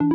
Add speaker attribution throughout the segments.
Speaker 1: Welcome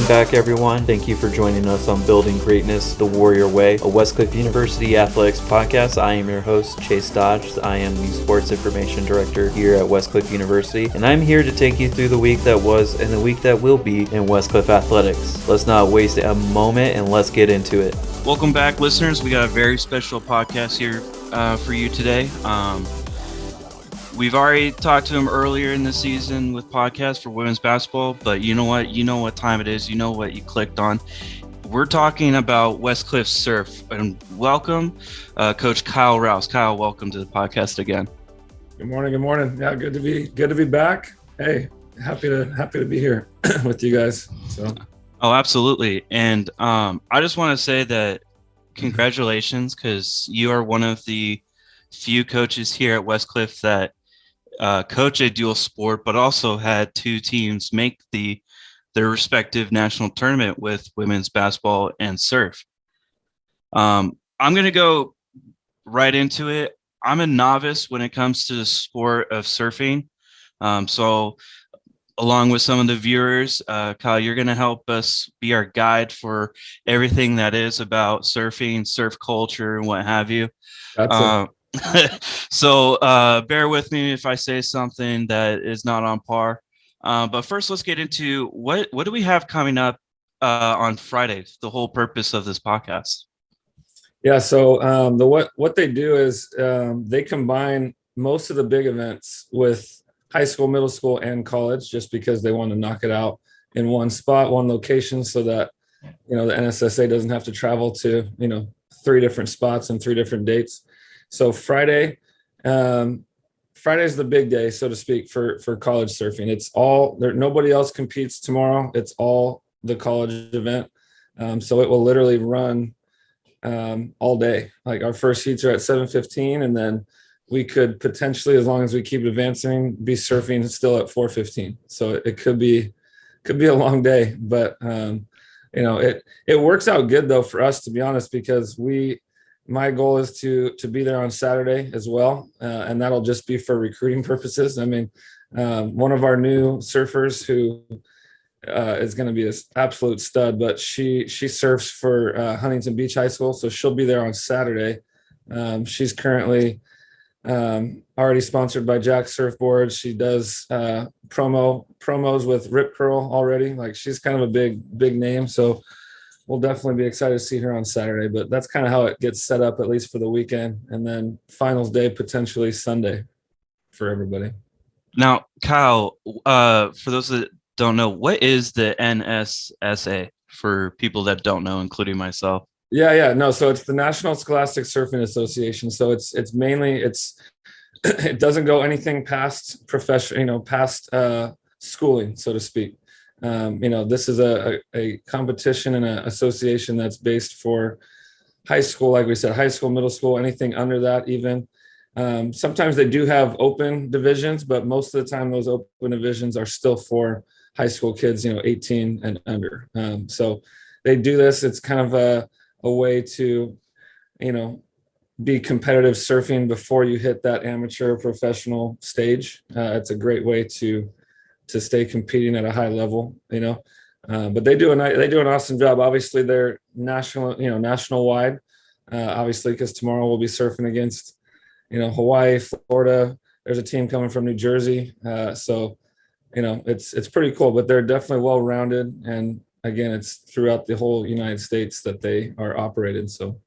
Speaker 1: back, everyone. Thank you for joining us on Building Greatness the Warrior Way, a Westcliff University Athletics podcast. I am your host, Chase Dodge. I am the Sports Information Director here at Westcliff University, and I'm here to take you through the week that was and the week that will be in Westcliff Athletics. Let's not waste a moment and let's get into it.
Speaker 2: Welcome back, listeners. We got a very special podcast here for you today. We've already talked to him earlier in the season with podcasts for women's basketball, but you know what? You know what time it is. You know what you clicked on. We're talking about Westcliff Surf, and welcome, Coach Kyle Rouse. Kyle, welcome to the podcast again.
Speaker 3: Good morning. Good morning. Yeah, good to be back. Hey, happy to be here with you guys. So.
Speaker 2: Oh, absolutely. And I just want to say that congratulations, because you are one of the few coaches here at Westcliff that coach a dual sport, but also had two teams make their respective national tournament with women's basketball and surf. I'm going to go right into it. I'm a novice when it comes to the sport of surfing. So along with some of the viewers, Kyle, you're going to help us be our guide for everything that is about surfing, surf culture, and what have you. So bear with me if I say something that is not on par. But first, let's get into what do we have coming up on Friday, the whole purpose of this podcast.
Speaker 3: Yeah, so what they do is they combine most of the big events with high school, middle school, and college, just because they want to knock it out in one spot, one location, so that the NSSA doesn't have to travel to 3 different spots and 3 different dates. So Friday's the big day, so to speak, for college surfing. It's all there. Nobody else competes tomorrow. It's all the college event. So it will literally run all day. Like our first heats are at 7:15, and then we could potentially, as long as we keep advancing, be surfing still at 4:15. So it could be a long day, but it works out good though for us, to be honest, because my goal is to be there on Saturday as well, and that'll just be for recruiting purposes. I mean, one of our new surfers who is going to be an absolute stud, but she surfs for Huntington Beach High School, so she'll be there on Saturday. She's currently already sponsored by Jack Surfboards. She does promos with Rip Curl already. Like, she's kind of a big name, so we'll definitely be excited to see her on Saturday, but that's kind of how it gets set up, at least for the weekend. And then finals day, potentially Sunday for everybody.
Speaker 2: Now, Kyle, for those that don't know, what is the NSSA for people that don't know, including myself?
Speaker 3: Yeah. No, so it's the National Scholastic Surfing Association. So it's mainly, it doesn't go anything past profession, past schooling, so to speak. This is a competition and an association that's based for high school, like we said, high school, middle school, anything under that even. Sometimes they do have open divisions, but most of the time those open divisions are still for high school kids, 18 and under. So they do this. It's kind of a way to, be competitive surfing before you hit that amateur professional stage. It's a great way to stay competing at a high level, but they do an awesome job. Obviously they're nationwide, obviously, because tomorrow we'll be surfing against, Hawaii, Florida. There's a team coming from New Jersey. So it's pretty cool, but they're definitely well-rounded. And again, it's throughout the whole United States that they are operated. So.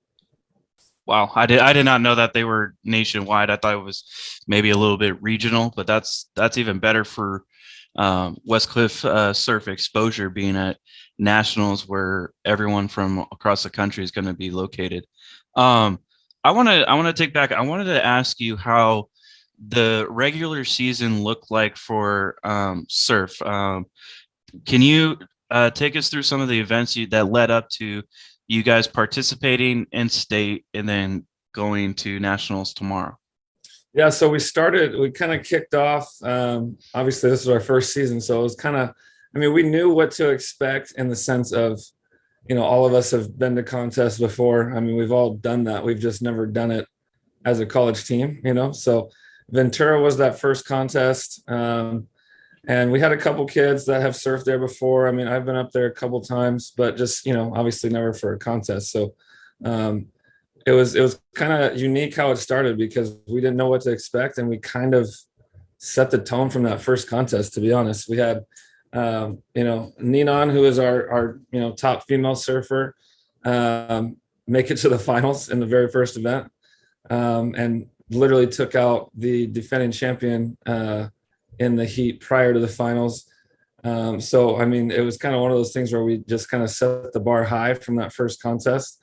Speaker 2: Wow. I did not know that they were nationwide. I thought it was maybe a little bit regional, but that's even better for Westcliff surf exposure, being at nationals where everyone from across the country is going to be located. I want to take back. I wanted to ask you how the regular season looked like for surf. Can you take us through some of the events that led up to you guys participating in state and then going to nationals tomorrow?
Speaker 3: Yeah, so we kind of kicked off. Obviously, this was our first season, so it was kind of, I mean, we knew what to expect in the sense of, all of us have been to contests before. I mean, we've all done that. We've just never done it as a college team. So Ventura was that first contest. And we had a couple kids that have surfed there before. I mean, I've been up there a couple times, but just, obviously never for a contest. So, um, it was kind of unique how it started because we didn't know what to expect, and we kind of set the tone from that first contest. To be honest, we had Ninon, who is our top female surfer, make it to the finals in the very first event, and literally took out the defending champion in the heat prior to the finals. So I mean, it was kind of one of those things where we just kind of set the bar high from that first contest.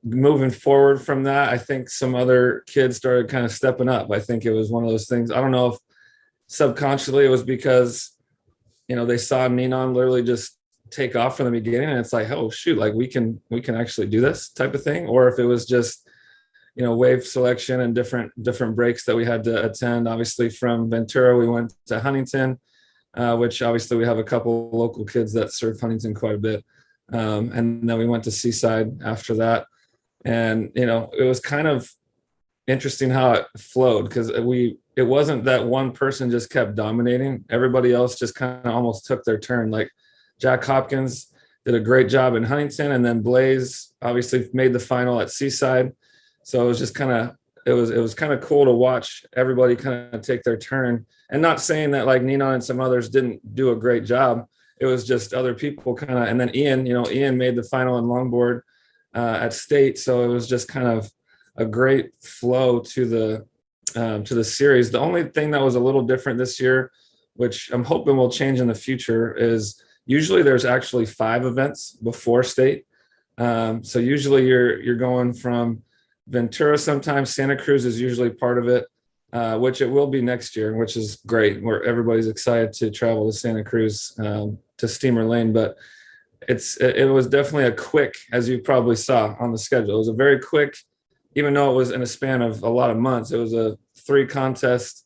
Speaker 3: Moving forward from that, I think some other kids started kind of stepping up. I think it was one of those things. I don't know if subconsciously it was because, they saw Ninon literally just take off from the beginning, and it's like, oh shoot, like we can actually do this type of thing, or if it was just, wave selection and different breaks that we had to attend. Obviously, from Ventura, we went to Huntington, which obviously we have a couple local kids that surf Huntington quite a bit. And then we went to Seaside after that. And, it was kind of interesting how it flowed because it wasn't that one person just kept dominating. Everybody else just kind of almost took their turn. Like Jack Hopkins did a great job in Huntington, and then Blaze obviously made the final at Seaside. So it was just it was kind of cool to watch everybody kind of take their turn, and not saying that like Ninon and some others didn't do a great job. It was just other people kind of, and then Ian made the final in longboard at state. So it was just kind of a great flow to the series. The only thing that was a little different this year, which I'm hoping will change in the future, is usually there's actually 5 events before state. So usually you're going from Ventura, sometimes Santa Cruz is usually part of it, which it will be next year, which is great. Where everybody's excited to travel to Santa Cruz to Steamer Lane, but it was definitely a quick, as you probably saw on the schedule. It was a very quick, even though it was in a span of a lot of months. It was a 3 contest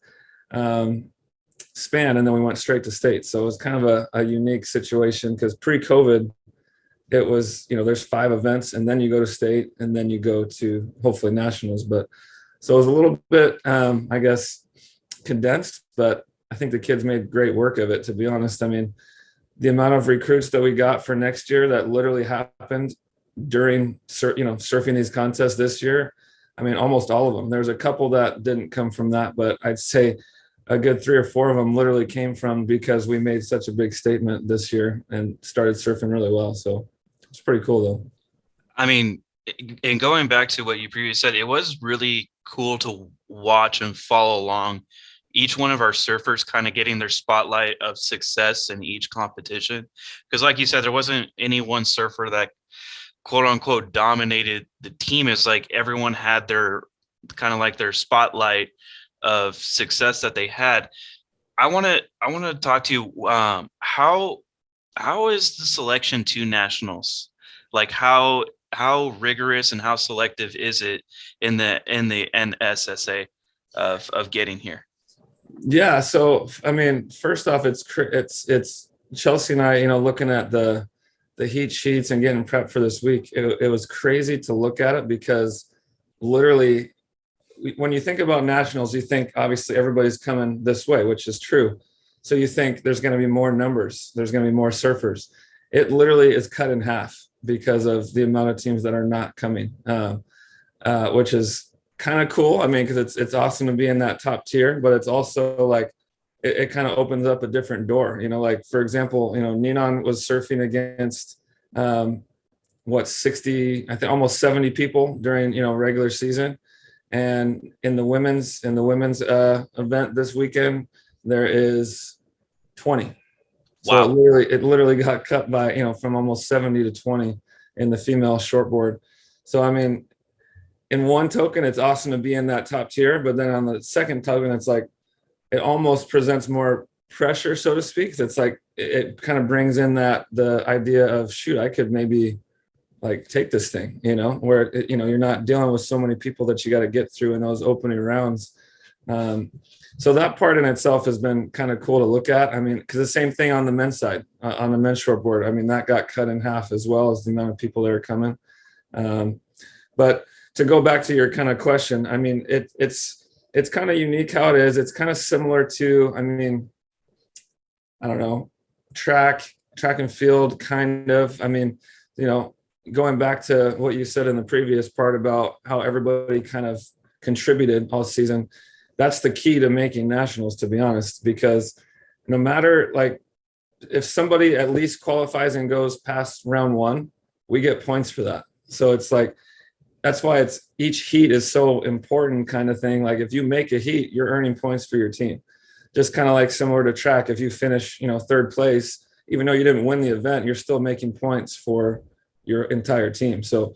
Speaker 3: span, and then we went straight to state. So it was kind of a unique situation because pre-COVID, it was, there's 5 events, and then you go to state, and then you go to hopefully nationals. But so it was a little bit, I guess, condensed, but I think the kids made great work of it, to be honest. I mean, the amount of recruits that we got for next year that literally happened during, surfing these contests this year, I mean, almost all of them. There's a couple that didn't come from that, but I'd say a good 3 or 4 of them literally came from because we made such a big statement this year and started surfing really well. So it's pretty cool, though.
Speaker 2: I mean, and going back to what you previously said, it was really cool to watch and follow along each one of our surfers kind of getting their spotlight of success in each competition. Because like you said, there wasn't any one surfer that quote unquote dominated the team. It's like everyone had their kind of like their spotlight of success that they had. I want to talk to you. How is the selection to nationals? Like how rigorous and how selective is it in the NSSA of getting here?
Speaker 3: Yeah. So, I mean, first off, it's Chelsea and I, looking at the heat sheets and getting prepped for this week. It was crazy to look at it because literally when you think about nationals, you think obviously everybody's coming this way, which is true. So you think there's going to be more numbers. There's going to be more surfers. It literally is cut in half because of the amount of teams that are not coming, which is kind of cool. I mean, because it's awesome to be in that top tier, but it's also like it kind of opens up a different door. Like for example, Ninon was surfing against 60, I think almost 70 people during regular season, and in the women's event this weekend there is 20.
Speaker 2: Wow.
Speaker 3: So it literally got cut by from almost 70 to 20 in the female shortboard. So I mean, in one token, it's awesome to be in that top tier, but then on the second token, it's like it almost presents more pressure, so to speak. It's like it kind of brings in the idea of shoot, I could maybe like take this thing, where, you're not dealing with so many people that you got to get through in those opening rounds. So that part in itself has been kind of cool to look at. I mean, because the same thing on the men's side, on the men's shortboard. I mean, that got cut in half as well as the amount of people that are coming. But to go back to your kind of question, I mean, it's kind of unique how it is. It's kind of similar to, I mean, I don't know, track and field kind of. I mean, going back to what you said in the previous part about how everybody kind of contributed all season, that's the key to making nationals, to be honest, because no matter, like, if somebody at least qualifies and goes past round one, we get points for that. So it's like, that's why it's each heat is so important kind of thing. Like if you make a heat, you're earning points for your team. Just kind of like similar to track. If you finish, third place, even though you didn't win the event, you're still making points for your entire team. So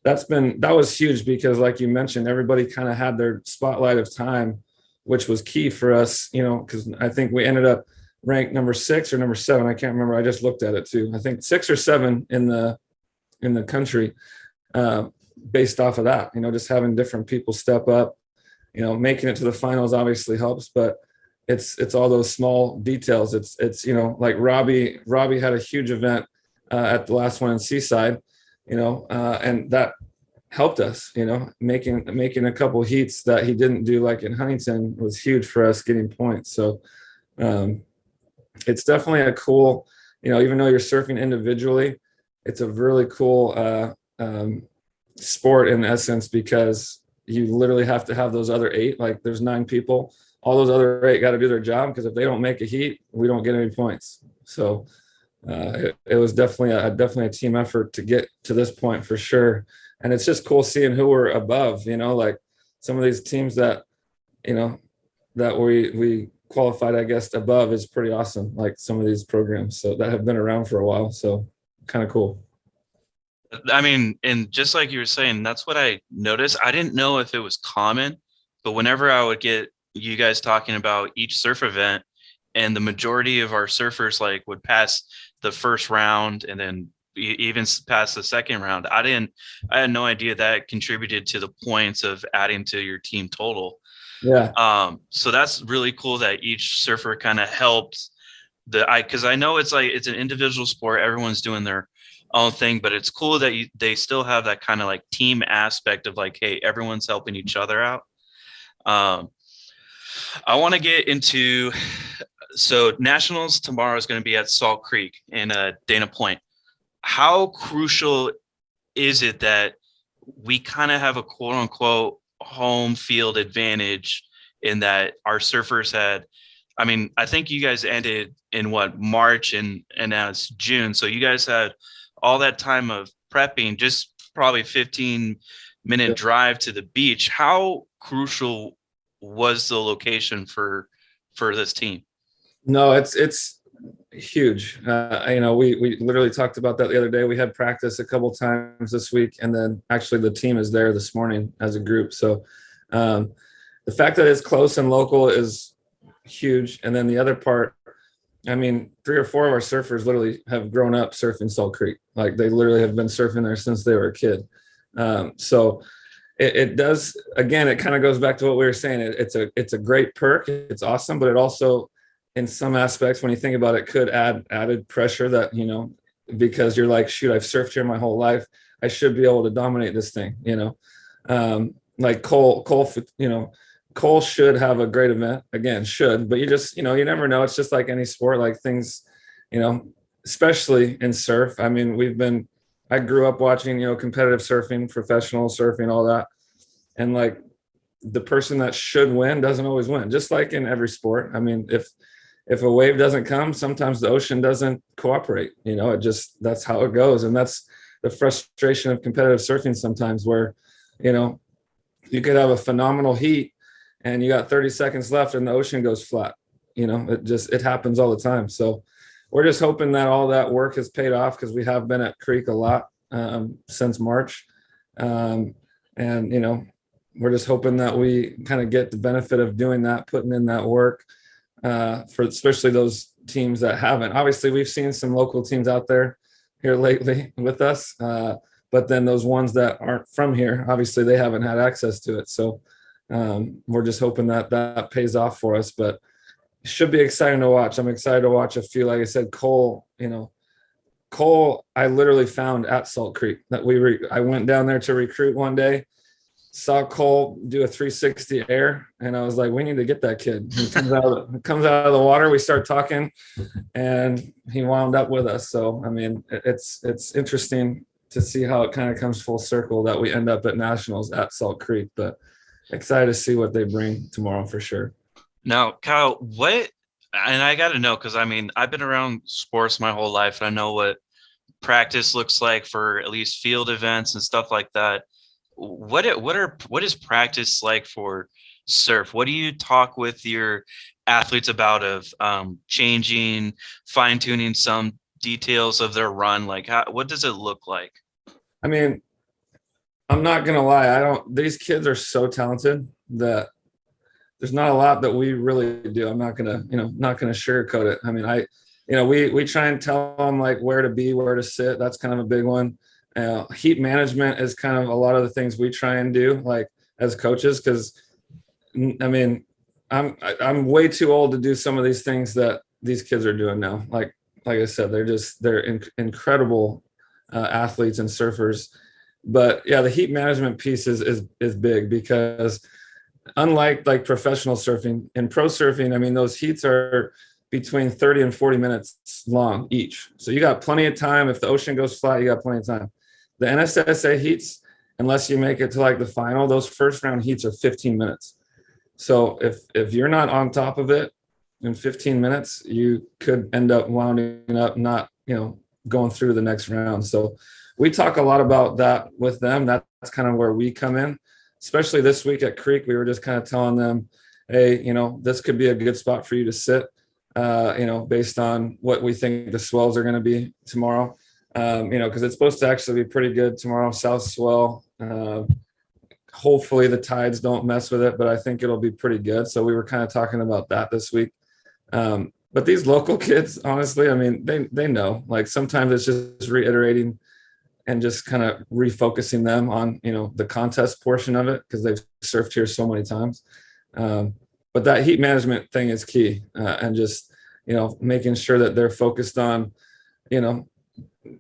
Speaker 3: that was huge because, like you mentioned, everybody kind of had their spotlight of time, which was key for us, because I think we ended up ranked number 6 or number 7. I can't remember. I just looked at it too. I think 6 or 7 in the country, based off of that, just having different people step up, making it to the finals obviously helps, but it's all those small details. It's like Robbie had a huge event at the last one in Seaside, and that helped us, making a couple heats that he didn't do, like in Huntington, was huge for us getting points. So it's definitely a cool, even though you're surfing individually, it's a really cool sport in essence, because you literally have to have those other 8, like there's 9 people, all those other 8 got to do their job, because if they don't make a heat, we don't get any points. So it was definitely a team effort to get to this point for sure. And it's just cool seeing who we're above, like some of these teams that, that we qualified, I guess, above is pretty awesome. Like some of these programs, so that have been around for a while. So kind of cool.
Speaker 2: I mean, and just like you were saying, that's what I noticed. I didn't know if it was common, but whenever I would get you guys talking about each surf event, and the majority of our surfers like would pass the first round and then even past the second round, I had no idea that contributed to the points of adding to your team total.
Speaker 3: Yeah.
Speaker 2: So that's really cool that each surfer kind of helps because I know it's like, it's an individual sport. Everyone's doing their own thing, but it's cool that they still have that kind of like team aspect of like, hey, everyone's helping each other out. I want to get into, so nationals tomorrow is going to be at Salt Creek in Dana Point. How crucial is it that we kind of have a quote unquote home field advantage in that our surfers had, I mean, I think you guys ended in March and now it's June. So you guys had all that time of prepping, just probably 15-minute drive to the beach. How crucial was the location for this team?
Speaker 3: No, it's huge. We literally talked about that the other day. We had practice a couple times this week, and then actually the team is there this morning as a group. So the fact that it's close and local is huge. And then the other part, I mean, 3 or 4 of our surfers literally have grown up surfing Salt Creek. Like they literally have been surfing there since they were a kid. So it does, again, it kind of goes back to what we were saying. It's a great perk. It's awesome, but it also, in some aspects, when you think about it, could add added pressure that, because you're like, shoot, I've surfed here my whole life. I should be able to dominate this thing, like Cole should have a great event, again, but you just, you never know. It's just like any sport, like things, especially in surf. I mean, I grew up watching, competitive surfing, professional surfing, all that. And like the person that should win doesn't always win, just like in every sport. I mean, if a wave doesn't come, sometimes the ocean doesn't cooperate, that's how it goes. And that's the frustration of competitive surfing sometimes, where, you could have a phenomenal heat and you got 30 seconds left and the ocean goes flat. It happens all the time. So we're just hoping that all that work has paid off, because we have been at Creek a lot since March. And, we're just hoping that we kind of get the benefit of doing that, putting in that work for especially those teams that haven't. Obviously, we've seen some local teams out there here lately with us, but but then those ones that aren't from here, obviously they haven't had access to it. So we're just hoping that that pays off for us, but it should be exciting to watch. I'm excited to watch a few. Like I said, Cole, I literally found at Salt Creek that I went down there to recruit one day, saw Cole do a 360 air, and I was like, we need to get that kid. He comes out of the water. We start talking, and he wound up with us. So, I mean, it's interesting to see how it kind of comes full circle that we end up at nationals at Salt Creek, but excited to see what they bring tomorrow for sure.
Speaker 2: Now, Kyle, and I got to know, because I mean, I've been around sports my whole life, and I know what practice looks like for at least field events and stuff like that. What is practice like for surf? What do you talk with your athletes about of changing, fine tuning some details of their run? Like, what does it look like?
Speaker 3: I mean, I'm not gonna lie. These kids are so talented that there's not a lot that we really do. I'm not gonna sugarcoat it. I mean, we try and tell them like where to be, where to sit. That's kind of a big one. Heat management is kind of a lot of the things we try and do like as coaches. Cause I mean, I'm way too old to do some of these things that these kids are doing now. Like I said, they're incredible athletes and surfers. But yeah, the heat management piece is big because unlike like professional surfing and pro surfing, I mean, those heats are between 30 and 40 minutes long each. So you got plenty of time. If the ocean goes flat, you got plenty of time. The NSSA heats, unless you make it to like the final, those first round heats are 15 minutes. So if you're not on top of it in 15 minutes, you could end up wounding up, not, going through the next round. So we talk a lot about that with them. That's kind of where we come in, especially this week at Creek. We were just kind of telling them, hey, this could be a good spot for you to sit, based on what we think the swells are going to be tomorrow. Because it's supposed to actually be pretty good tomorrow, south swell. Hopefully the tides don't mess with it, but I think it'll be pretty good. So we were kind of talking about that this week. But these local kids, honestly, I mean, they know, like sometimes it's just reiterating and just kind of refocusing them on, the contest portion of it because they've surfed here so many times. But that heat management thing is key, and just, making sure that they're focused on,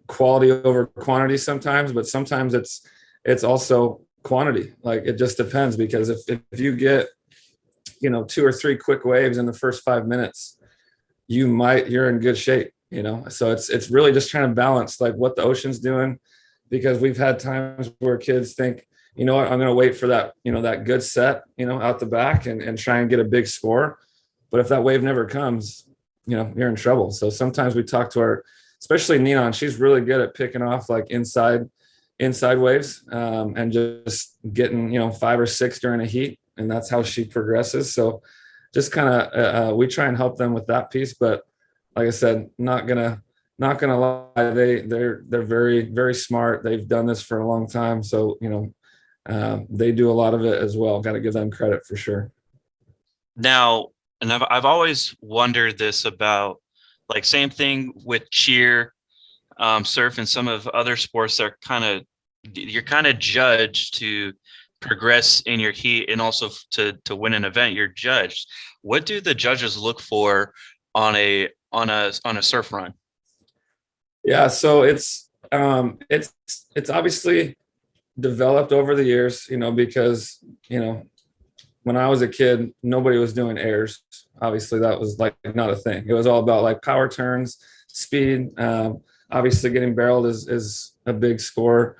Speaker 3: quality over quantity sometimes, but sometimes it's also quantity. Like it just depends, because if you get, 2 or 3 quick waves in the first 5 minutes, you're in good shape, So it's really just trying to balance like what the ocean's doing, because we've had times where kids think, I'm going to wait for that, that good set, out the back and try and get a big score. But if that wave never comes, you're in trouble. So sometimes we talk to especially Ninon, she's really good at picking off like inside waves, and just getting, 5 or 6 during a heat. And that's how she progresses. So just kind of, we try and help them with that piece. But like I said, not gonna lie, they're very, very smart. They've done this for a long time. So, they do a lot of it as well. Got to give them credit for sure.
Speaker 2: Now, and I've always wondered this about, like, same thing with cheer, surf, and some of other sports that are you're kind of judged to progress in your heat, and also to win an event, you're judged. What do the judges look for on a surf run?
Speaker 3: Yeah, so it's obviously developed over the years, because when I was a kid, nobody was doing airs. Obviously, that was like not a thing. It was all about like power turns, speed. Obviously, getting barreled is a big score.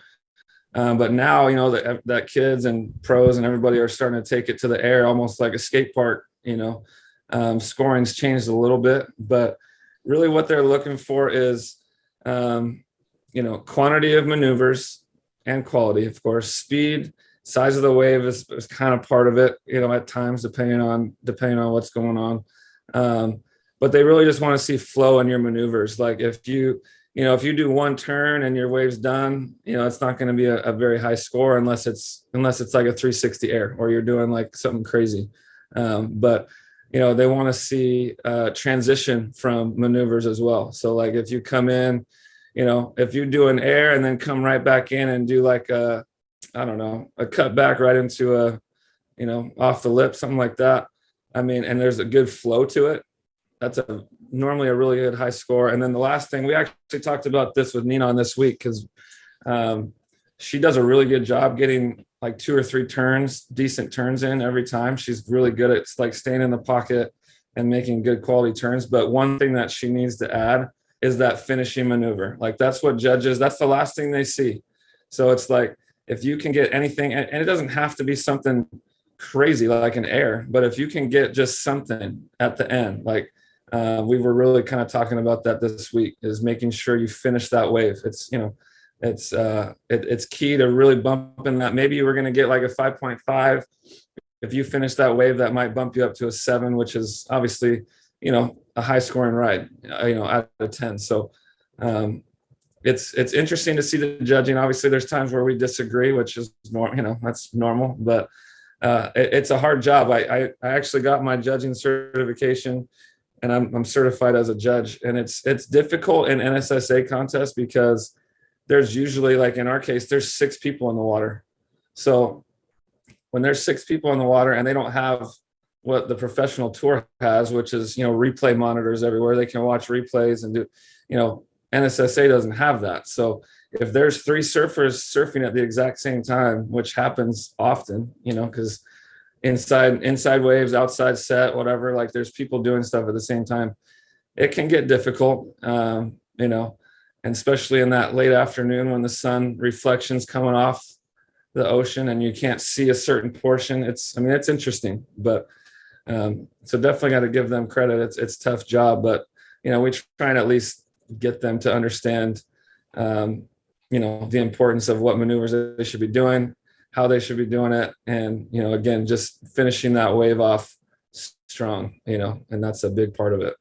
Speaker 3: But now, that kids and pros and everybody are starting to take it to the air, almost like a skate park. Scoring's changed a little bit, but really what they're looking for is, quantity of maneuvers and quality, of course. Speed, size of the wave is kind of part of it, at times, depending on what's going on. But they really just want to see flow in your maneuvers. Like if you do one turn and your wave's done, it's not going to be a very high score unless it's like a 360 air or you're doing like something crazy. But they want to see transition from maneuvers as well. So like if you come in, if you do an air and then come right back in and do like a cut back right into off the lip, something like that. I mean, and there's a good flow to it. That's normally a really good high score. And then the last thing, we actually talked about this with Nina on this week, because she does a really good job getting like 2 or 3 decent turns in every time. She's really good at like staying in the pocket and making good quality turns. But one thing that she needs to add is that finishing maneuver. Like that's the last thing they see. So it's like, if you can get anything, and it doesn't have to be something crazy like an air, but if you can get just something at the end, like we were really kind of talking about that this week, is making sure you finish that wave. It's key to really bumping that. Maybe you were going to get like a 5.5. If you finish that wave, that might bump you up to a 7, which is obviously, a high scoring ride, out of 10. So it's interesting to see the judging. Obviously there's times where we disagree, which is normal, that's normal, but it's a hard job. I actually got my judging certification, and I'm certified as a judge, and it's difficult in NSSA contests because there's usually, like in our case, there's 6 people in the water. So when there's 6 people in the water and they don't have what the professional tour has, which is, replay monitors everywhere, they can watch replays and do, NSSA doesn't have that. So if there's 3 surfers surfing at the exact same time, which happens often, because inside waves, outside set, whatever, like there's people doing stuff at the same time, it can get difficult, and especially in that late afternoon when the sun reflections coming off the ocean and you can't see a certain portion. It's interesting, but so definitely got to give them credit. It's a tough job, but we try and at least get them to understand the importance of what maneuvers they should be doing, how they should be doing it, and again, just finishing that wave off strong, and that's a big part of it.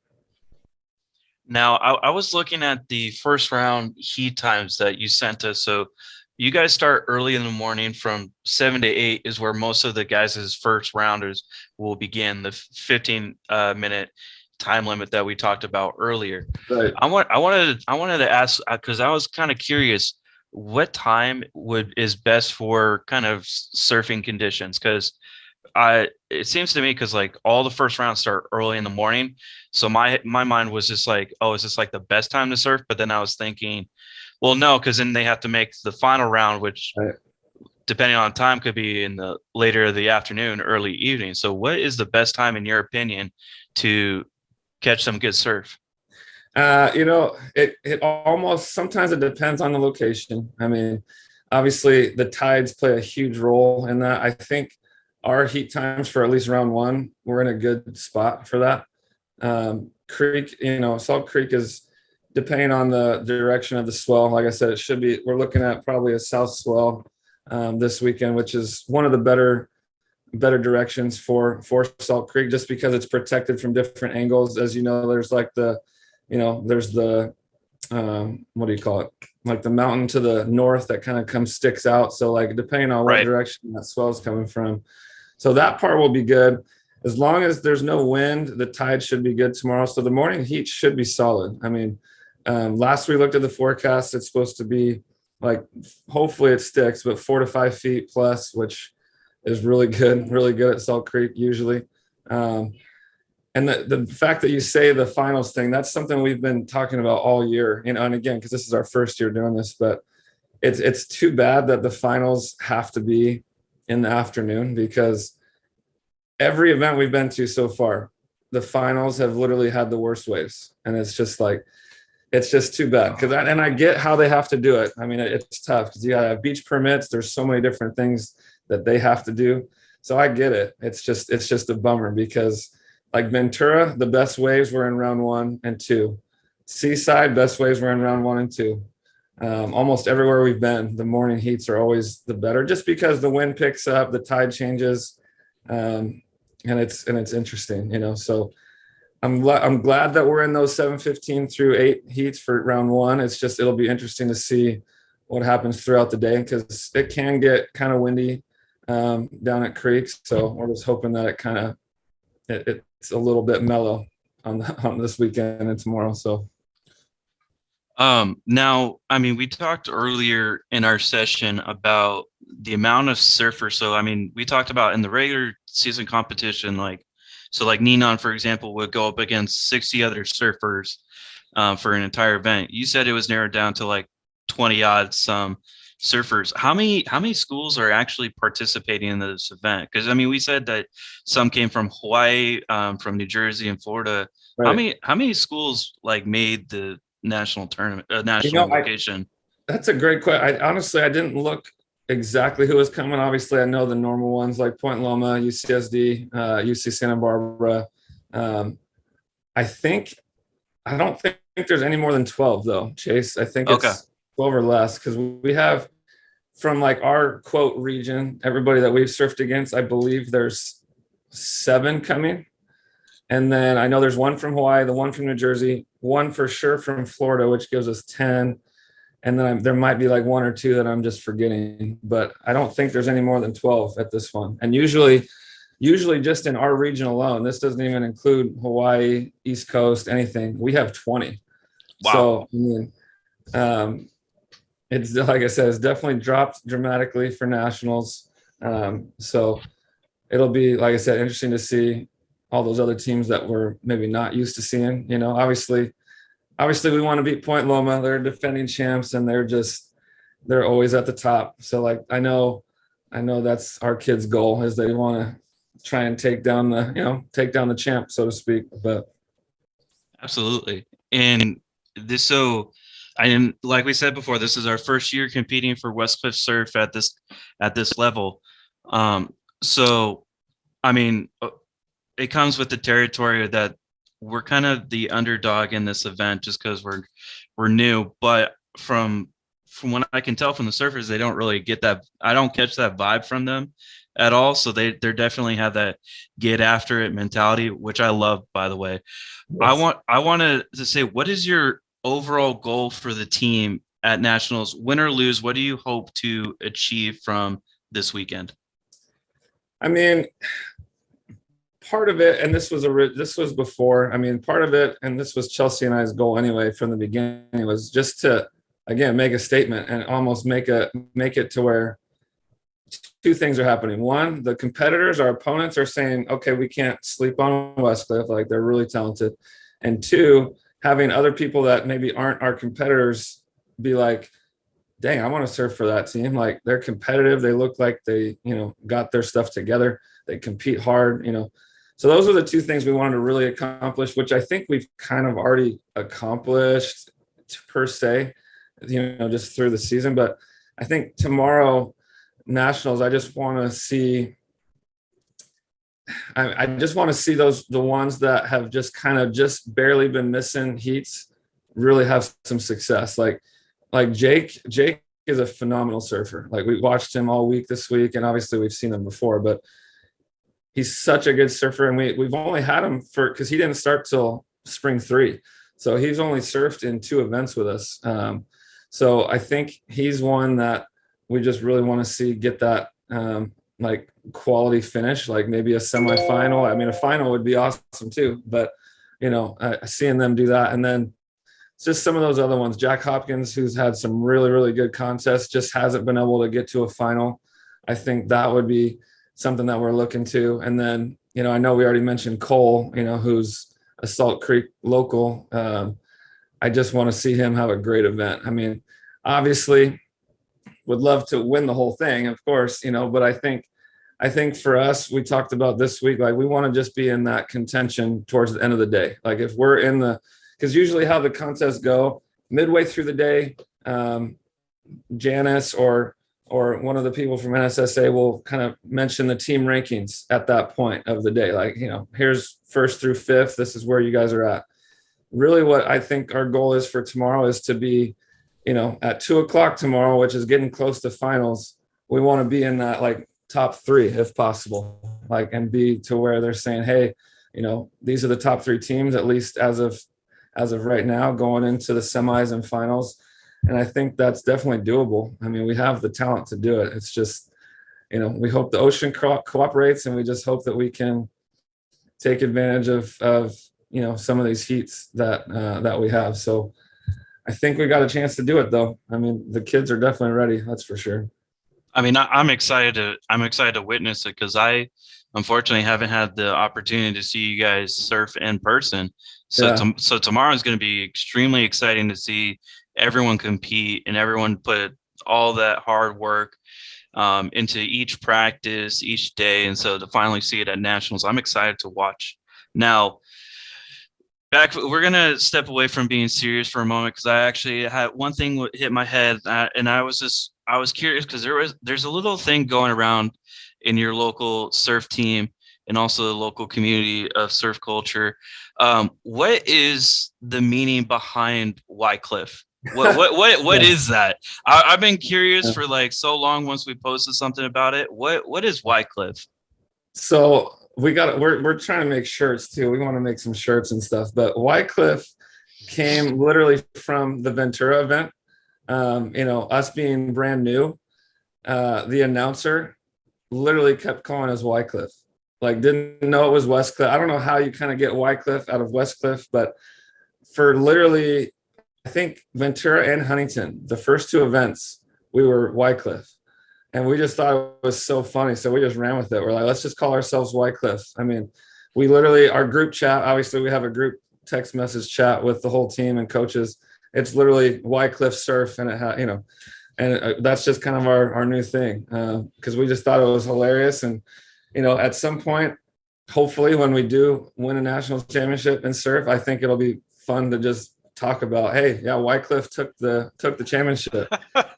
Speaker 2: Now, I was looking at the first round heat times that you sent us. So you guys start early in the morning from 7 to 8 is where most of the guys' first rounders will begin, the 15-minute time limit that we talked about earlier.
Speaker 3: Right.
Speaker 2: I wanted to ask, because I was kind of curious, what time is best for kind of surfing conditions? Because it seems to me, because like all the first rounds start early in the morning, so my mind was just like, oh, is this like the best time to surf? But then I was thinking, well, no, because then they have to make the final round, which
Speaker 3: right,
Speaker 2: depending on time could be in the later of the afternoon, early evening. So what is the best time in your opinion to catch some good surf?
Speaker 3: It almost, sometimes it depends on the location. I mean, obviously the tides play a huge role in that. I think our heat times for at least round 1, we're in a good spot for that. Creek, Salt Creek is, depending on the direction of the swell, like I said, we're looking at probably a south swell this weekend, which is one of the better directions for Salt Creek, just because it's protected from different angles. As there's like there's the what do you call it? Like the mountain to the north that kind of sticks out. So like depending on what direction that swell is coming from. So that part will be good. As long as there's no wind, the tide should be good tomorrow. So the morning heat should be solid. I mean, last we looked at the forecast, it's supposed to be like, hopefully it sticks, but 4 to 5 feet plus, which is really good at Salt Creek usually. And the fact that you say the finals thing, that's something we've been talking about all year, and again, because this is our first year doing this, but it's too bad that the finals have to be in the afternoon, because every event we've been to so far, the finals have literally had the worst waves. And it's just too bad. And I get how they have to do it. I mean, it's tough because you gotta have beach permits. There's so many different things that they have to do. So I get it. It's just a bummer, because like Ventura, the best waves were in round 1 and 2. Seaside, best waves were in round 1 and 2. Almost everywhere we've been, the morning heats are always the better, just because the wind picks up, the tide changes, and it's interesting, So I'm glad that we're in those 7:15 through 8 heats for round 1. It'll be interesting to see what happens throughout the day, because it can get kind of windy down at Creek. So we're just hoping that it's a little bit mellow on this weekend and tomorrow. So.
Speaker 2: Now, I mean, we talked earlier in our session about the amount of surfers. So, I mean, we talked about in the regular season competition, like, so like Ninon, for example, would go up against 60 other surfers for an entire event. You said it was narrowed down to like 20 odd some surfers. How many schools are actually participating in this event? Because I mean, we said that some came from Hawaii, from New Jersey and Florida.
Speaker 3: Right.
Speaker 2: How many schools like made the national tournament,
Speaker 3: You
Speaker 2: national
Speaker 3: know,
Speaker 2: location?
Speaker 3: that's a great question. I didn't look exactly who was coming. Obviously, I know the normal ones like Point Loma, UCSD, UC Santa Barbara. Um, I think I don't think there's any more than 12 though, Chase. I think
Speaker 2: Okay.
Speaker 3: it's 12 or less because we have from like our quote region, everybody that we've surfed against, I believe there's 7 coming. And then I know there's one from Hawaii, the one from New Jersey, one for sure from Florida, which gives us 10. And then there might be like 1 or 2 that I'm just forgetting, but I don't think there's any more than 12 at this one. And usually just in our region alone, this doesn't even include Hawaii, East Coast, anything. We have 20.
Speaker 2: Wow.
Speaker 3: So, I mean, it's like I said, it's definitely dropped dramatically for nationals. So it'll be, like I said, interesting to see all those other teams that we're maybe not used to seeing. You know, obviously we want to beat Point Loma. They're defending champs and they're always at the top. So like I know that's our kids' goal is they want to try and take down the champ, so to speak. But
Speaker 2: Absolutely. And this, so I am, like we said before, this is our first year competing for Westcliff Surf at this level. So I mean, it comes with the territory that we're kind of the underdog in this event just because we're new. But from what I can tell from the surfers, they don't really get that. I don't catch that vibe from them at all. So they're definitely have that get after it mentality, which I love, by the way.
Speaker 3: yes.
Speaker 2: I wanted to say, what is your overall goal for the team at nationals? Win or lose, what do you hope to achieve from this weekend?
Speaker 3: I mean, part of it, and this was before. I mean, part of it, and this was Chelsea and I's goal anyway from the beginning, was just to again make a statement and almost make it to where 2 things are happening. One, the competitors, our opponents, are saying, okay, we can't sleep on Westcliff, like they're really talented. And 2, having other people that maybe aren't our competitors be like, dang, I want to surf for that team. Like they're competitive. They look like they, got their stuff together. They compete hard, So those are the 2 things we wanted to really accomplish, which I think we've kind of already accomplished per se, just through the season. But I think tomorrow nationals, I just want to see. I just want to see the ones that have just kind of just barely been missing heats really have some success. Like Jake is a phenomenal surfer. Like we watched him all week this week, and obviously we've seen him before, but he's such a good surfer. And we've only had him because he didn't start till spring 3. So he's only surfed in 2 events with us. So I think he's one that we just really want to see get that like quality finish, like maybe a semifinal. I mean, a final would be awesome too, but seeing them do that. And then it's just some of those other ones. Jack Hopkins, who's had some really, really good contests, just hasn't been able to get to a final. I think that would be something that we're looking to. And then, I know we already mentioned Cole, who's a Salt Creek local. I just want to see him have a great event. I mean, obviously would love to win the whole thing, of course, but I think for us, we talked about this week, like we want to just be in that contention towards the end of the day. Like if we're because usually how the contests go, midway through the day, Janice or one of the people from NSSA will kind of mention the team rankings at that point of the day. Like, here's 1st through 5th. This is where you guys are at. Really what I think our goal is for tomorrow is to be, at 2:00 tomorrow, which is getting close to finals. We want to be in that like top 3 if possible, like, and be to where they're saying, hey, these are the top 3 teams, at least as of right now, going into the semis and finals. And I think that's definitely doable. I mean, we have the talent to do it. It's just, we hope the ocean cooperates, and we just hope that we can take advantage of some of these heats that we have. So I think we got a chance to do it though. I mean, the kids are definitely ready. That's for sure.
Speaker 2: I mean, I'm excited to witness it because I unfortunately haven't had the opportunity to see you guys surf in person. So
Speaker 3: Yeah.
Speaker 2: so tomorrow is going to be extremely exciting to see everyone compete and everyone put all that hard work into each practice, each day, and so to finally see it at nationals, I'm excited to watch. Now, we're gonna step away from being serious for a moment because I actually had one thing hit my head, and I was curious because there's a little thing going around in your local surf team and also the local community of surf culture. What is the meaning behind Wycliffe? What
Speaker 3: Yeah.
Speaker 2: is that? I've been curious for like so long. Once we posted something about it, what is Wycliffe?
Speaker 3: So we're trying to make shirts too. We want to make some shirts and stuff, but Wycliffe came literally from the Ventura event. Us being brand new, the announcer literally kept calling us Wycliffe. Like, didn't know it was Westcliff. I don't know how you kind of get Wycliffe out of Westcliff, but for literally, I think Ventura and Huntington, the first two events, we were Wycliffe. And we just thought it was so funny. So we just ran with it. We're like, let's just call ourselves Wycliffe. I mean, we literally, our group chat, obviously we have a group text message chat with the whole team and coaches. It's literally Wycliffe Surf. And that's just kind of our new thing. Because we just thought it was hilarious. And, at some point, hopefully when we do win a national championship in surf, I think it'll be fun to just talk about, hey, yeah, Wycliffe took the championship.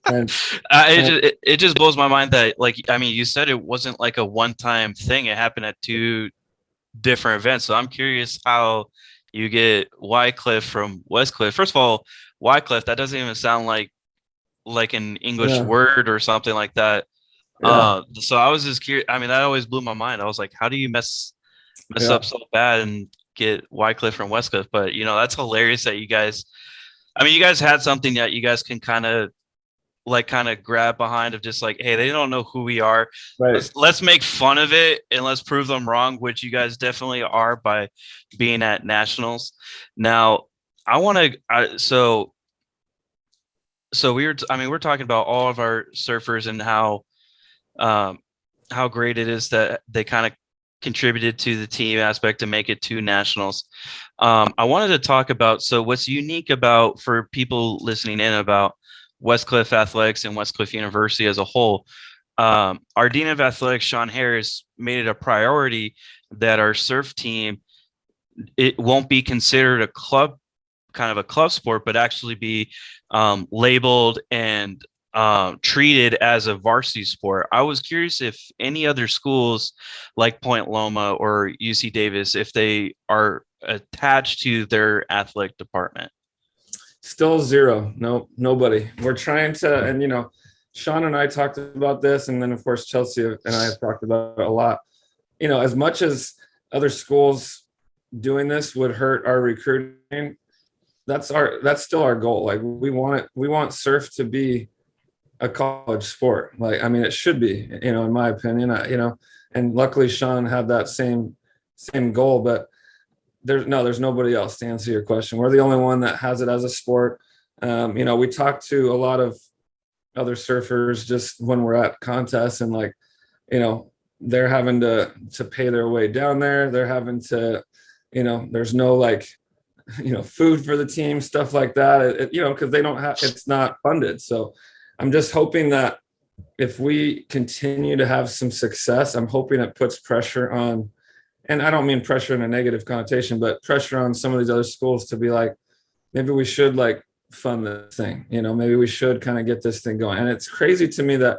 Speaker 3: And
Speaker 2: it just blows my mind that, like, I mean, you said it wasn't like a one-time thing. It happened at two different events. So I'm curious how you get Wycliffe from Westcliff. First of all, Wycliffe, that doesn't even sound like an English word or something like that.
Speaker 3: Yeah.
Speaker 2: So I was just curious. I mean, that always blew my mind. I was like, how do you mess up so bad and get Wycliffe from Westcliff? But that's hilarious that you guys had something that you guys can kind of grab behind of just like, hey, they don't know who we are.
Speaker 3: Right.
Speaker 2: Let's make fun of it and let's prove them wrong, which you guys definitely are by being at nationals. Now, I want to, so we're talking about all of our surfers and how great it is that they kind of contributed to the team aspect to make it to nationals. I wanted to talk about, so what's unique about, for people listening in, about Westcliff Athletics and Westcliff University as a whole. Our Dean of Athletics, Sean Harris, made it a priority that our surf team, it won't be considered a club sport, but actually be labeled and treated as a varsity sport. I was curious if any other schools like Point Loma or UC Davis, if they are attached to their athletic department.
Speaker 3: Still zero. No, nobody. We're trying to, and Sean and I talked about this, and then of course Chelsea and I have talked about it a lot. As much as other schools doing this would hurt our recruiting, that's still our goal. Like, we want surf to be a college sport. Like, I mean, it should be, in my opinion, and luckily Sean had that same goal, but there's nobody else, to answer your question. We're the only one that has it as a sport. We talk to a lot of other surfers just when we're at contests, and they're having to pay their way down there. They're having to, there's no food for the team, stuff like that, because they don't have, it's not funded. So I'm just hoping that if we continue to have some success, I'm hoping it puts pressure on, and I don't mean pressure in a negative connotation, but pressure on some of these other schools to be like, maybe we should fund this thing, maybe we should kind of get this thing going. And it's crazy to me that,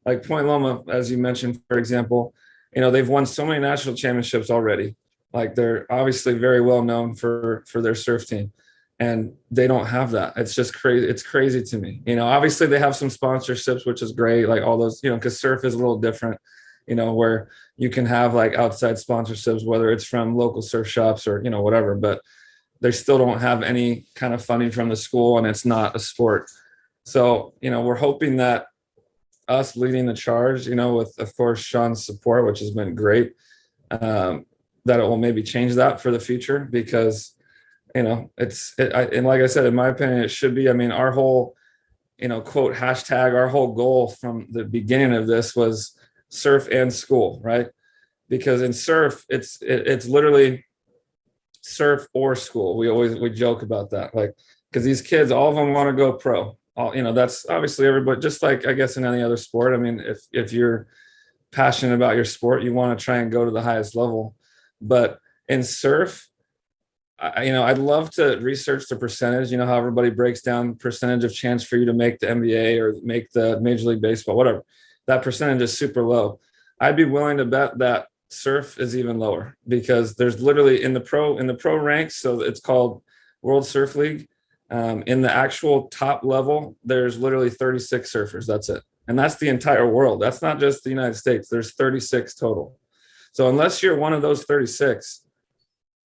Speaker 3: like, Point Loma, as you mentioned, for example, they've won so many national championships already. Like, they're obviously very well known for their surf team, and they don't have that. It's just crazy. It's crazy to me. Obviously they have some sponsorships, which is great. Like, all those, because surf is a little different, where you can have outside sponsorships, whether it's from local surf shops or, whatever, but they still don't have any kind of funding from the school, and it's not a sport. So, we're hoping that us leading the charge, with, of course, Sean's support, which has been great, that it will maybe change that for the future, because and like I said, in my opinion, it should be. I mean, our whole, quote, hashtag, our whole goal from the beginning of this was surf and school, right? Because in surf, it's literally surf or school. We joke about that, like, because these kids, all of them want to go pro. That's obviously everybody, just like I guess in any other sport. I mean, if you're passionate about your sport, you want to try and go to the highest level. But in surf, I'd love to research the percentage. You know how everybody breaks down percentage of chance for you to make the NBA or make the Major League Baseball, whatever. That percentage is super low. I'd be willing to bet that surf is even lower, because there's literally in the pro ranks. So it's called World Surf League. In the actual top level, there's literally 36 surfers. That's it. And that's the entire world. That's not just the United States. There's 36 total. So unless you're one of those 36,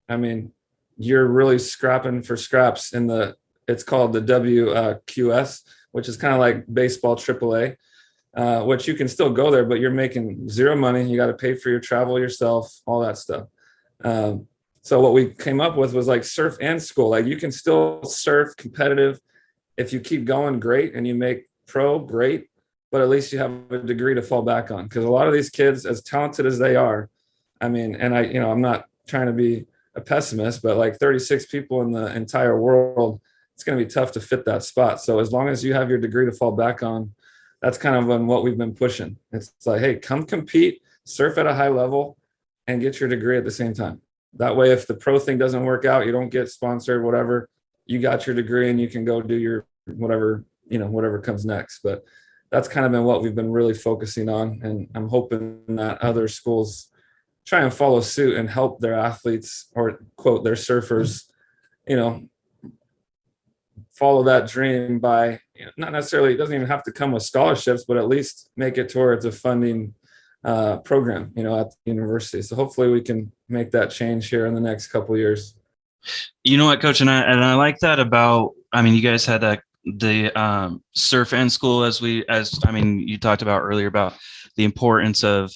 Speaker 3: I mean, you're really scrapping for scraps it's called the WQS, which is kind of like baseball AAA, which you can still go there, but you're making zero money. You got to pay for your travel yourself, all that stuff. So what we came up with was like surf and school. Like, you can still surf competitive. If you keep going, great. And you make pro, great. But at least you have a degree to fall back on. Because a lot of these kids, as talented as they are, I mean, and I'm not trying to be a pessimist, but like 36 people in the entire world, it's going to be tough to fit that spot. So as long as you have your degree to fall back on, that's kind of what we've been pushing. It's like, hey, come compete, surf at a high level, and get your degree at the same time. That way, if the pro thing doesn't work out, you don't get sponsored, whatever, you got your degree and you can go do your whatever comes next. But that's kind of been what we've been really focusing on. And I'm hoping that other schools try and follow suit and help their athletes, or quote, their surfers, follow that dream by, not necessarily, it doesn't even have to come with scholarships, but at least make it towards a funding program, at the university. So hopefully we can make that change here in the next couple of years.
Speaker 2: You know what, Coach, and I like that about, I mean, you guys had the surf and school, as you talked about earlier about the importance of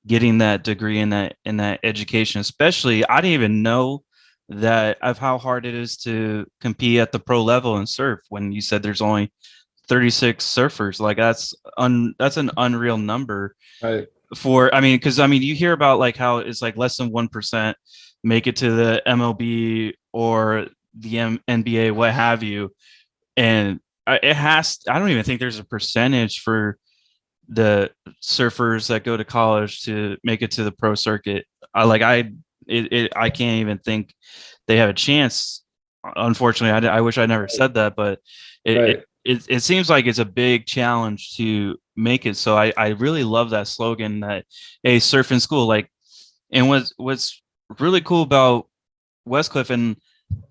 Speaker 2: getting that degree in that education. Especially, I didn't even know that of how hard it is to compete at the pro level in surf. When you said there's only 36 surfers, like that's an unreal number.
Speaker 3: Right.
Speaker 2: Because you hear about like how it's like less than 1% make it to the MLB or the NBA, what have you, and I don't even think there's a percentage for the surfers that go to college to make it to the pro circuit. I can't even think they have a chance. Unfortunately, I wish I never said that, but it seems like it's a big challenge to make it. So I really love that slogan that, hey, surf in school. Like, and what's really cool about Westcliff, and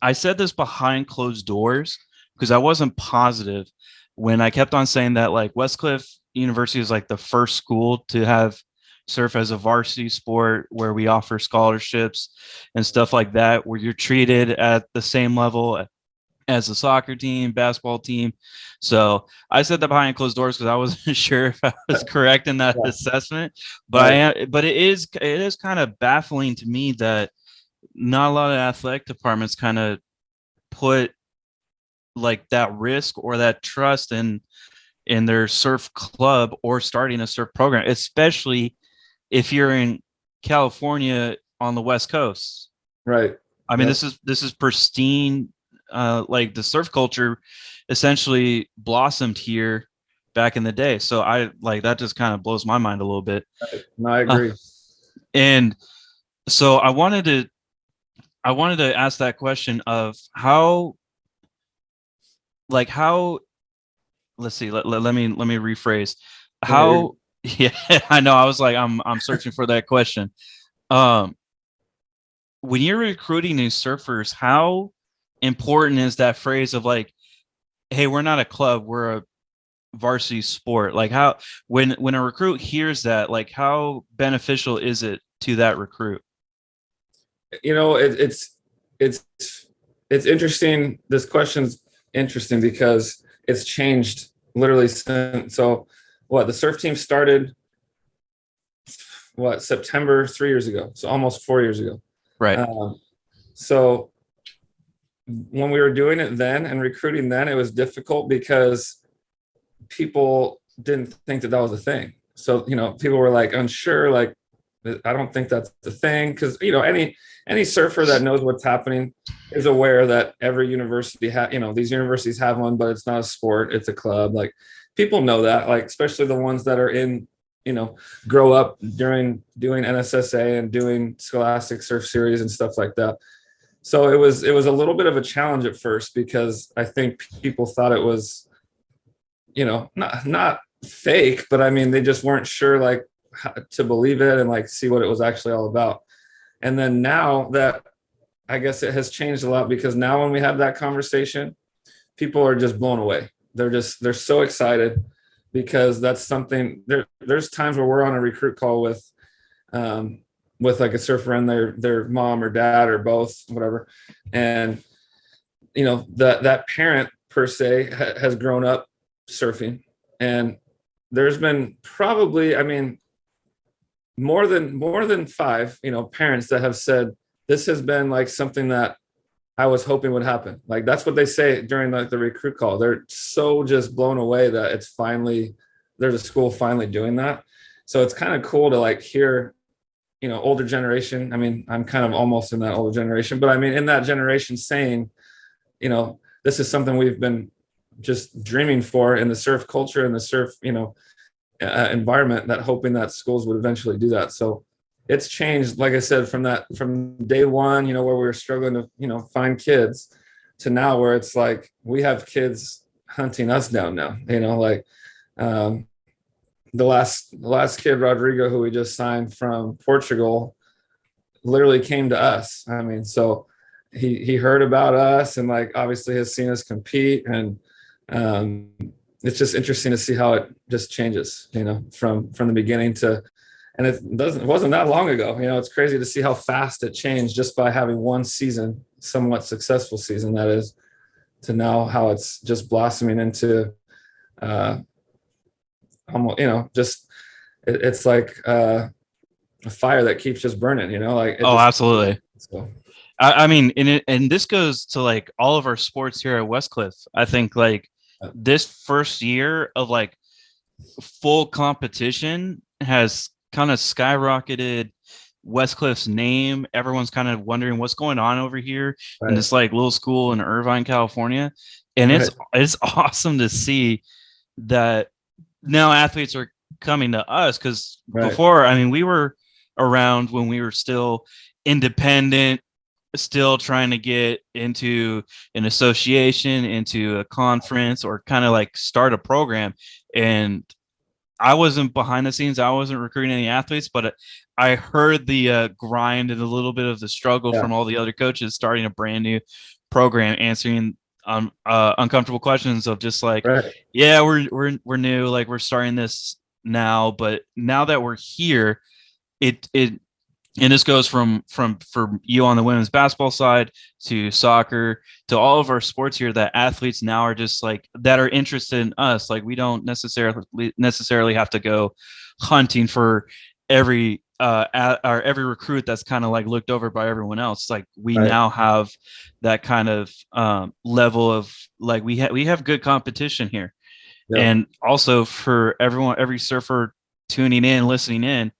Speaker 2: I said this behind closed doors because I wasn't positive when I kept on saying that, like, Westcliff University is like the first school to have surf as a varsity sport, where we offer scholarships and stuff like that, where you're treated at the same level as a soccer team, basketball team. So I said that behind closed doors because I wasn't sure if I was correct in that assessment. But but it is kind of baffling to me that not a lot of athletic departments kind of put like that risk or that trust in their surf club or starting a surf program, especially if you're in California on the West Coast.
Speaker 3: Right.
Speaker 2: I mean, this is pristine. Like, the surf culture essentially blossomed here back in the day. So that just kind of blows my mind a little bit.
Speaker 3: Right. No, I agree.
Speaker 2: And so I wanted to ask that question of how, let's see, let me rephrase how. Yeah, I know. I was like, I'm searching for that question. When you're recruiting new surfers, how important is that phrase of like, hey, we're not a club, we're a varsity sport? Like, how, when a recruit hears that, like, how beneficial is it to that recruit?
Speaker 3: It's interesting. This question's interesting because it's changed literally since. So the surf team started September 3 years ago, so almost 4 years ago.
Speaker 2: Right.
Speaker 3: So when we were doing it then and recruiting then, it was difficult because people didn't think that was a thing. So, people were like unsure, like, I don't think that's the thing. Because, any surfer that knows what's happening is aware that every university these universities have one, but it's not a sport, it's a club. Like, people know that, like, especially the ones that are in, grow up during doing NSSA and doing Scholastic Surf Series and stuff like that. So it was a little bit of a challenge at first, because I think people thought it was, not fake, but I mean, they just weren't sure, like, how to believe it and like see what it was actually all about. And then now that, I guess it has changed a lot, because now when we have that conversation, people are just blown away. They're so excited, because that's something there's times where we're on a recruit call with like a surfer and their mom or dad or both, whatever. And, that parent per se has grown up surfing, and there's been probably, I mean, more than 5, parents that have said, this has been like something that I was hoping would happen. Like, that's what they say during like the recruit call. They're so just blown away that there's a school finally doing that. So it's kind of cool to like hear, older generation. I mean, I'm kind of almost in that older generation, but I mean, in that generation saying, this is something we've been just dreaming for in the surf culture and the surf, environment, that hoping that schools would eventually do that. So it's changed, like I said, from day one, where we were struggling to, find kids, to now where it's like we have kids hunting us down now, like the last kid, Rodrigo, who we just signed from Portugal, literally came to us. I mean, so he heard about us and like obviously has seen us compete, and it's just interesting to see how it just changes, from the beginning to, and it wasn't that long ago. It's crazy to see how fast it changed just by having one season, somewhat successful season that is, to now how it's just blossoming into almost, just it's like a fire that keeps just burning, like
Speaker 2: Absolutely.
Speaker 3: So.
Speaker 2: I mean, and this goes to like all of our sports here at Westcliff. I think like this first year of like full competition has kind of skyrocketed Westcliff's name. Everyone's kind of wondering what's going on over here in this like little school in Irvine, California. And it's awesome to see that now athletes are coming to us, because before, I mean, we were around when we were still independent, still trying to get into an association, into a conference, or kind of like start a program. And I wasn't behind the scenes. I wasn't recruiting any athletes, but I heard the grind and a little bit of the struggle from all the other coaches starting a brand new program, answering uncomfortable questions of just like, yeah, we're new, like we're starting this now, but now that we're here, it and this goes from for you on the women's basketball side to soccer to all of our sports here, that athletes now are just like that are interested in us. Like we don't necessarily have to go hunting for every every recruit that's kind of like looked over by everyone else. Like we now have that kind of level of like we have good competition here. And also for everyone, every surfer tuning in, listening in,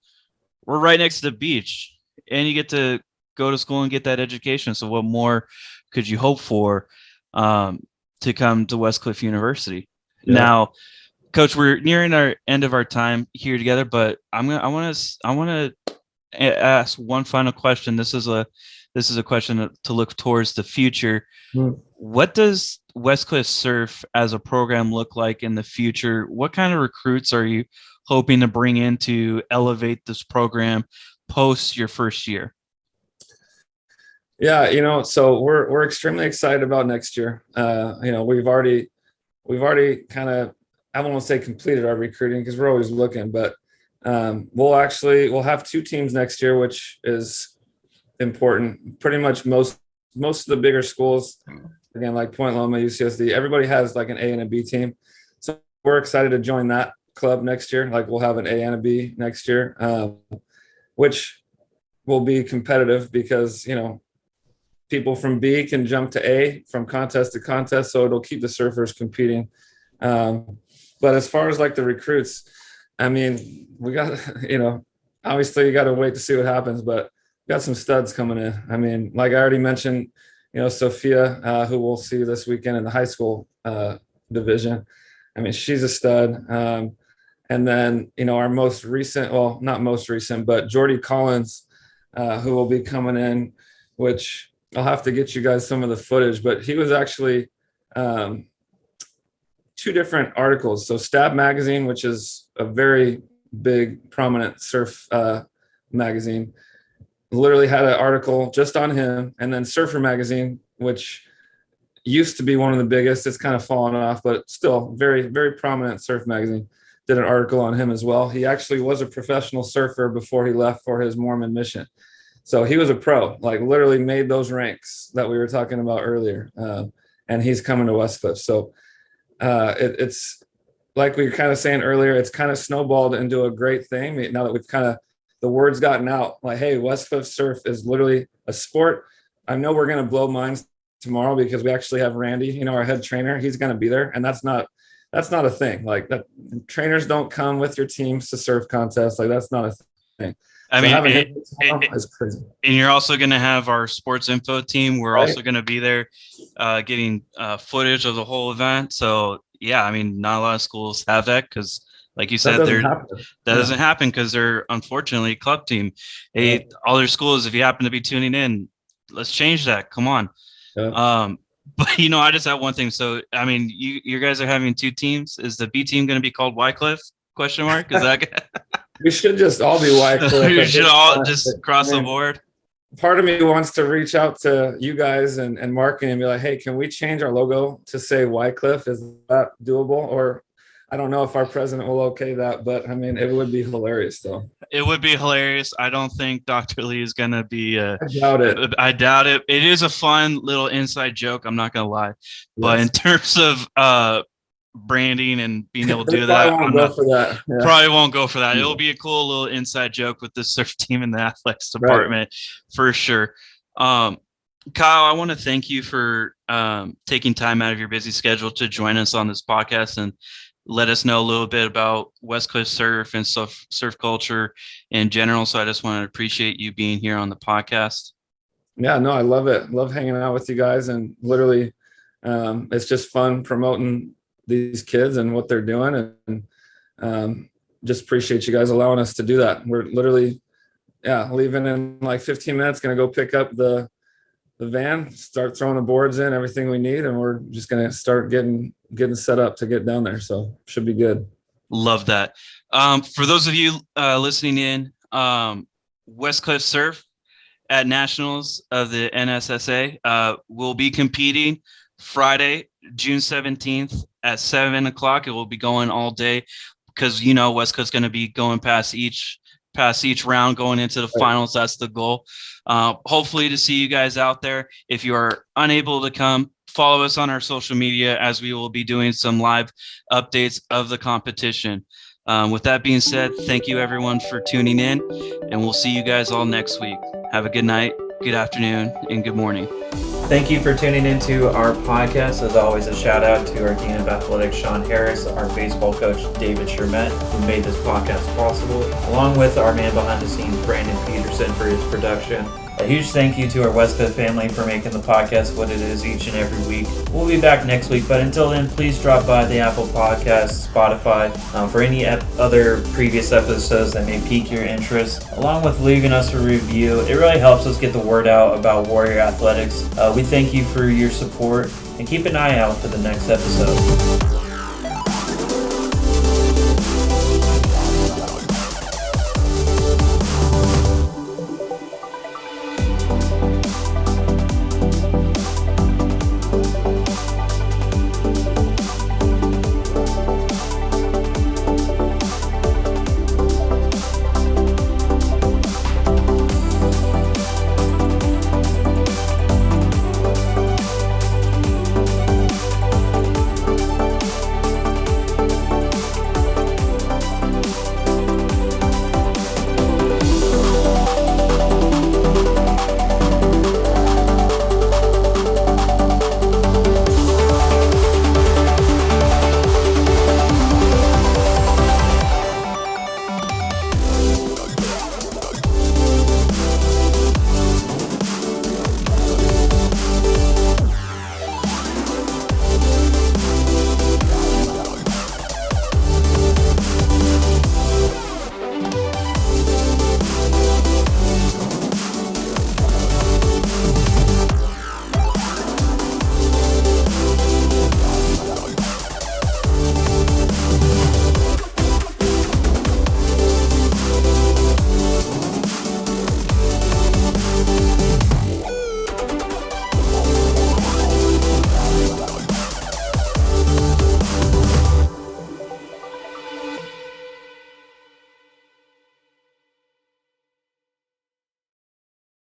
Speaker 2: we're right next to the beach, and you get to go to school and get that education. So what more could you hope for to come to Westcliff University? Now, Coach, we're nearing our end of our time here together, but I want to ask one final question. This is a question to look towards the future. What does Westcliff Surf as a program look like in the future? What kind of recruits are you hoping to bring in to elevate this program post your first year?
Speaker 3: Yeah, so we're extremely excited about next year. We've already kind of, I won't say completed our recruiting because we're always looking, but we'll have 2 teams next year, which is important. Pretty much most of the bigger schools, again, like Point Loma, UCSD, everybody has like an A and a B team. So we're excited to join that club next year. Like we'll have an A and a B next year, which will be competitive because, people from B can jump to A from contest to contest. So it'll keep the surfers competing. But as far as like the recruits, I mean, we got, obviously you got to wait to see what happens, but we got some studs coming in. I mean, like I already mentioned, Sophia, who we'll see this weekend in the high school division. I mean, she's a stud. And then, our most recent, well, not most recent, but Jordy Collins, who will be coming in, which I'll have to get you guys some of the footage, but he was actually 2 different articles. So Stab Magazine, which is a very big, prominent surf magazine, literally had an article just on him. And then Surfer Magazine, which used to be one of the biggest, it's kind of fallen off, but still very, very prominent surf magazine, did an article on him as well. He actually was a professional surfer before he left for his Mormon mission. So he was a pro, like literally made those ranks that we were talking about earlier. And he's coming to Westcliff. So it's like we were kind of saying earlier, it's kind of snowballed into a great thing. Now that we've the word's gotten out, like, hey, Westcliff surf is literally a sport. I know we're going to blow minds tomorrow because we actually have Randy, our head trainer. He's going to be there. And that's not a thing. Like that, trainers don't come with your teams to surf contests. Like that's not a thing.
Speaker 2: I mean,
Speaker 3: it's crazy.
Speaker 2: And you're also going to have our sports info team. We're also going to be there getting footage of the whole event. So, yeah, I mean, not a lot of schools have that because, like you said, that doesn't happen because they're unfortunately a club team. Hey, all their schools, if you happen to be tuning in, let's change that. Come on. Yeah. But, I just have one thing. So, I mean, you guys are having 2 teams. Is the B team going to be called Wycliffe? Question mark? Is that
Speaker 3: we should just all be Wycliffe.
Speaker 2: We should all just cross the board.
Speaker 3: Part of me wants to reach out to you guys and marketing and be like, hey, can we change our logo to say Wycliffe? Is that doable? Or I don't know if our president will okay that, but I mean, it would be hilarious though.
Speaker 2: It would be hilarious. I don't think Dr. Lee is going to be.
Speaker 3: I doubt it.
Speaker 2: I doubt it. It is a fun little inside joke. I'm not going to lie. Yes. But in terms of branding and being able to do that, probably won't go for that. It'll be a cool little inside joke with the surf team and the athletics department for sure. Kyle, I want to thank you for taking time out of your busy schedule to join us on this podcast and let us know a little bit about Westcliff surf and surf culture in general. So I just want to appreciate you being here on the podcast.
Speaker 3: Yeah, no, I love it. Love hanging out with you guys, and literally it's just fun promoting these kids and what they're doing, and just appreciate you guys allowing us to do that. We're literally leaving in like 15 minutes, gonna go pick up the van, start throwing the boards in, everything we need, and we're just gonna start getting set up to get down there. So should be good.
Speaker 2: Love that. For those of you listening in, Westcliff Surf at Nationals of the NSSA will be competing Friday, June 17th at 7:00. It will be going all day because Westcliff's going to be going past each round, going into the finals. That's the goal. Hopefully to see you guys out there. If you are unable to come, follow us on our social media as we will be doing some live updates of the competition. With that being said, thank you everyone for tuning in, and we'll see you guys all next week. Have a good night, good afternoon, and good morning.
Speaker 1: Thank you for tuning into our podcast. As always, a shout out to our Dean of Athletics, Sean Harris, our baseball coach, David Shermet, who made this podcast possible, along with our man behind the scenes, Brandon Peterson, for his production. A huge thank you to our Westcliff family for making the podcast what it is each and every week. We'll be back next week, but until then, please drop by the Apple Podcasts, Spotify, for any other previous episodes that may pique your interest, along with leaving us a review. It really helps us get the word out about Warrior Athletics. We thank you for your support, and keep an eye out for the next episode.